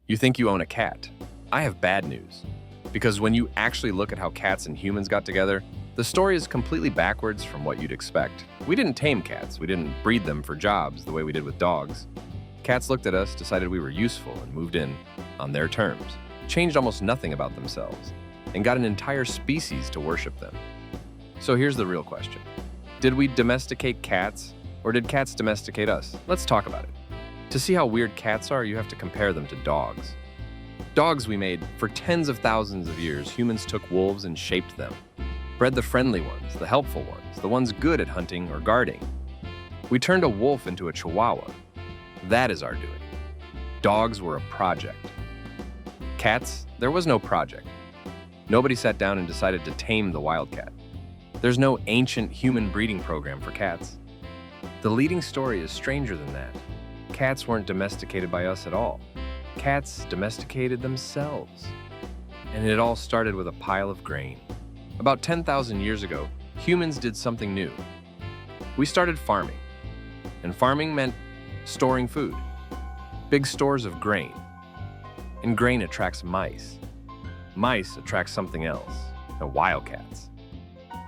You think you own a cat? I have bad news. Because when you actually look at how cats and humans got together, the story is completely backwards from what you'd expect. We didn't tame cats, we didn't breed them for jobs the way we did with dogs. Cats looked at us, decided we were useful, and moved in on their terms, changed almost nothing about themselves, and got an entire species to worship them. So here's the real question. Did we domesticate cats, or did cats domesticate us? Let's talk about it. To see how weird cats are, you have to compare them to dogs. Dogs we made for tens of thousands of years. Humans took wolves and shaped them. Bred the friendly ones, the helpful ones, the ones good at hunting or guarding. We turned a wolf into a chihuahua. That is our doing. Dogs were a project. Cats, there was no project. Nobody sat down and decided to tame the wildcat. There's no ancient human breeding program for cats. The leading story is stranger than that. Cats weren't domesticated by us at all. Cats domesticated themselves. And it all started with a pile of grain. About 10,000 years ago, humans did something new. We started farming. And farming meant storing food. Big stores of grain. And grain attracts mice. Mice attract something else, wildcats.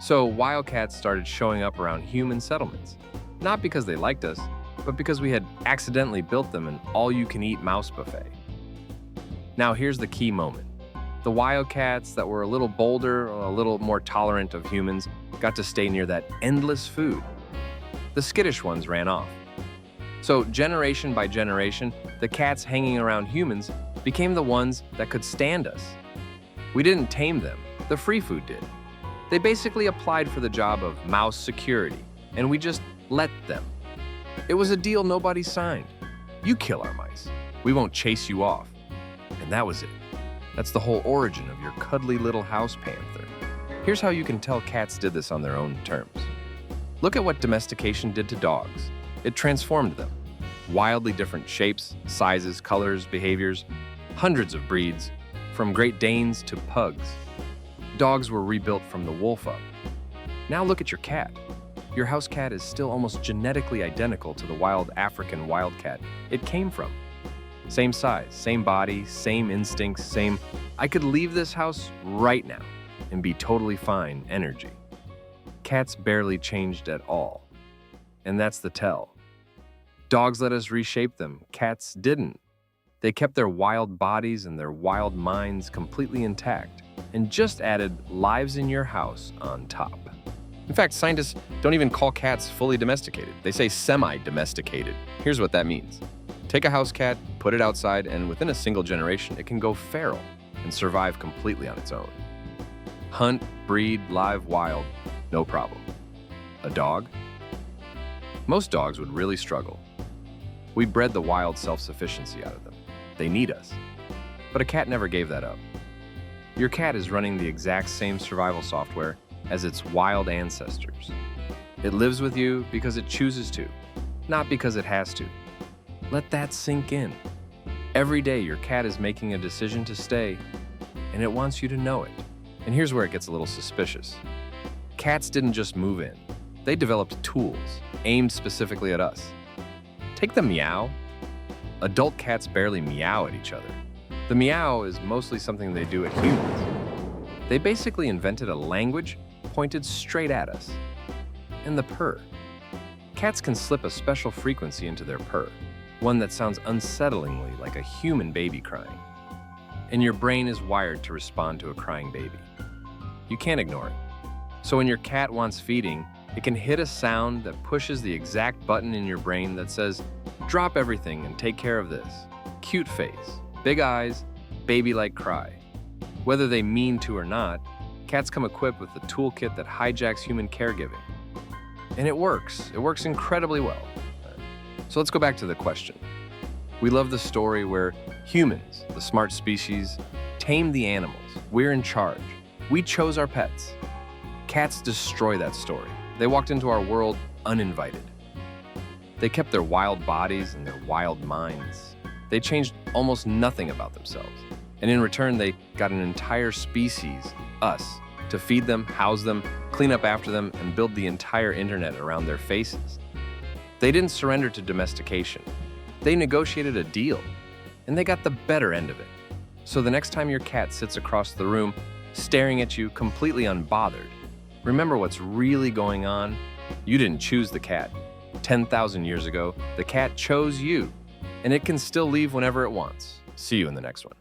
So wildcats started showing up around human settlements. Not because they liked us, but because we had accidentally built them an all-you-can-eat mouse buffet. Now here's the key moment. The wildcats that were a little bolder or a little more tolerant of humans got to stay near that endless food. The skittish ones ran off. So generation by generation, the cats hanging around humans became the ones that could stand us. We didn't tame them, the free food did. They basically applied for the job of mouse security, and we just let them. It was a deal nobody signed. You kill our mice. We won't chase you off. And that was it. That's the whole origin of your cuddly little house panther. Here's how you can tell cats did this on their own terms. Look at what domestication did to dogs. It transformed them. Wildly different shapes, sizes, colors, behaviors, hundreds of breeds, from Great Danes to pugs. Dogs were rebuilt from the wolf up. Now look at your cat. Your house cat is still almost genetically identical to the wild African wildcat it came from. Same size, same body, same instincts, same, I could leave this house right now and be totally fine energy. Cats barely changed at all. And that's the tell. Dogs let us reshape them, cats didn't. They kept their wild bodies and their wild minds completely intact and just added lives in your house on top. In fact, scientists don't even call cats fully domesticated. They say semi-domesticated. Here's what that means. Take a house cat, put it outside, and within a single generation, it can go feral and survive completely on its own. Hunt, breed, live wild, no problem. A dog? Most dogs would really struggle. We bred the wild self-sufficiency out of them. They need us. But a cat never gave that up. Your cat is running the exact same survival software as its wild ancestors. It lives with you because it chooses to, not because it has to. Let that sink in. Every day your cat is making a decision to stay, and it wants you to know it. And here's where it gets a little suspicious. Cats didn't just move in. They developed tools aimed specifically at us. Take the meow. Adult cats barely meow at each other. The meow is mostly something they do at humans. They basically invented a language pointed straight at us. And the purr. Cats can slip a special frequency into their purr, one that sounds unsettlingly like a human baby crying. And your brain is wired to respond to a crying baby. You can't ignore it. So when your cat wants feeding, it can hit a sound that pushes the exact button in your brain that says, drop everything and take care of this. Cute face, big eyes, baby-like cry. Whether they mean to or not, cats come equipped with the toolkit that hijacks human caregiving. And it works. It works incredibly well. So let's go back to the question. We love the story where humans, the smart species, tamed the animals. We're in charge. We chose our pets. Cats destroy that story. They walked into our world uninvited. They kept their wild bodies and their wild minds. They changed almost nothing about themselves. And in return, they got an entire species, us, to feed them, house them, clean up after them, and build the entire internet around their faces. They didn't surrender to domestication. They negotiated a deal. and they got the better end of it. So the next time your cat sits across the room, staring at you completely unbothered, remember what's really going on. You didn't choose the cat. 10,000 years ago, the cat chose you, and it can still leave whenever it wants. See you in the next one.